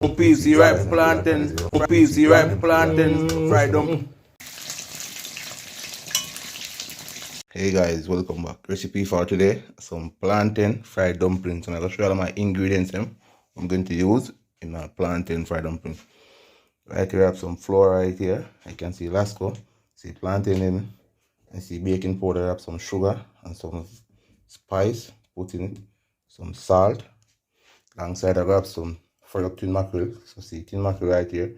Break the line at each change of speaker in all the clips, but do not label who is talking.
PC ripe plantain, PC ripe plantain, fried dump. Hey guys, welcome back. Recipe for today, some plantain fried dumplings. And I'm going to show you all my ingredients I'm going to use in my plantain fried dumpling. Right here I have some flour right here. I can see Lasco, see plantain in, I see baking powder, I have some sugar and some spice, put in it, some salt. Alongside I grab some fried up tin mackerel. So see tin mackerel right here.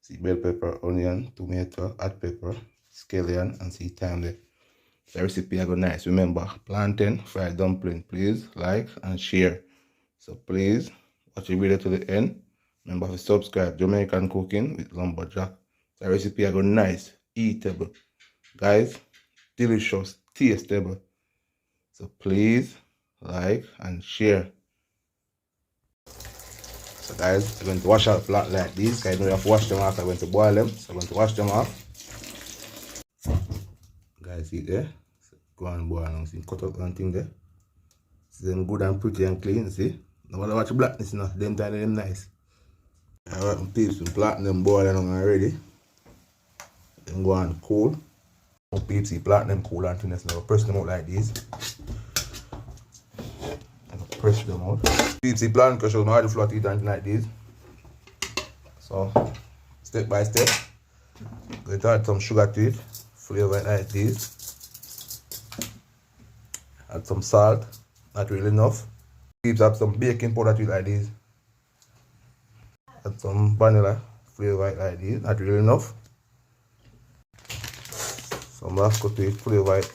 See bell pepper, onion, tomato, hot pepper, scallion, and see thyme there. The recipe I go nice. Remember, plantain fried dumpling. Please like and share. So please watch the video to the end. Remember to subscribe. Jamaican cooking with lumberjack. The recipe I go nice, eatable. Guys, delicious, tasteable. So please like and share. So guys, I'm going to wash out plant like this. I know you have to wash them off. I'm going to boil them. So I'm going to wash them off. Guys, see there? So go and boil them. See, cut up one thing there. See them good and pretty and clean, see? Now I watch the blackness now. Them time them nice. Alright, my peeps, I'm planting them boiling them already. Then go on cool. My peeps, see, plant them cool and things now. Press them out like this. Press them out. Peeps, the plan because I the flour to eat and like this. So step by step, going to add some sugar to it, flavor it like this. Add some salt, not really enough. Peeps, add some baking powder to it like this. Add some vanilla, flavor it like this, not really enough. Some rascal to it, flavor it.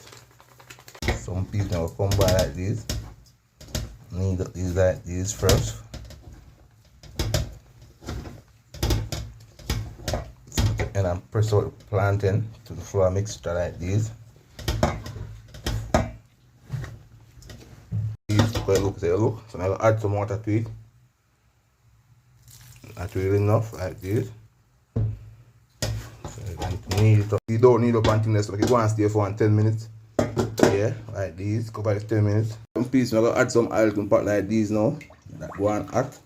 Some peeps now come by like this. Need these like this first. And I'm press out the plantain to the flour mixture like this. Look, so now I'll add some water to it. Not really enough, like this. So you don't need it. You don't need up until next, so you go and stay for 10 minutes. Yeah, like this, go by 10 minutes. Some piece, I'm gonna add some oil to pot like these now. That go on hot.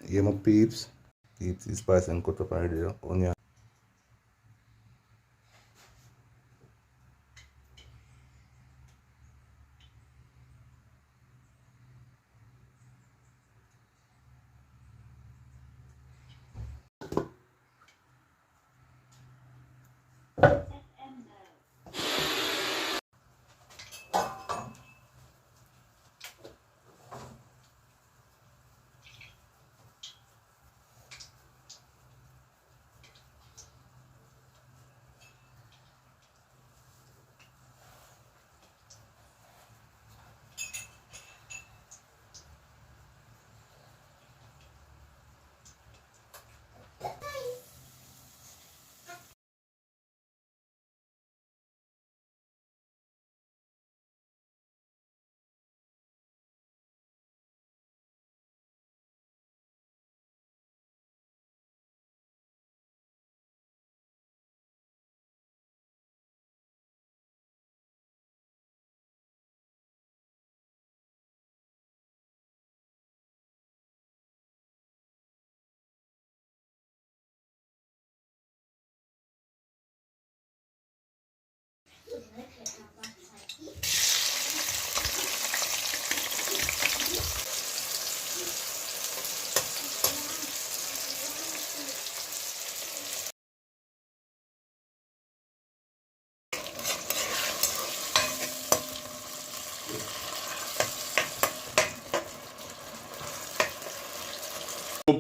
Yeah, my peeps. Peeps, this spice and cut up already, onion.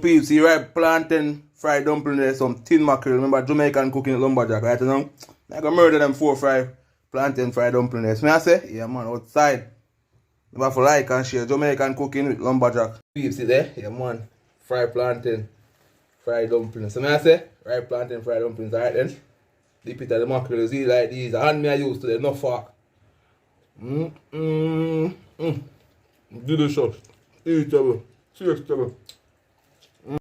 Peeps, see right plantain fried dumpling there, some tin mackerel. Remember Jamaican cooking at lumberjack, right now? I gonna murder them 4 or 5 plantain fried dumpling there. So I say, yeah man, outside. Remember for like and share Jamaican cooking with lumberjack. Peeps, see there? Yeah man. Fried plantain fried dumplings. So I say, right plantain fried dumplings, alright then. Dip it at the mackerel, see like these. The hand me I use today, no fork. Delicious. Eatable. Seriously.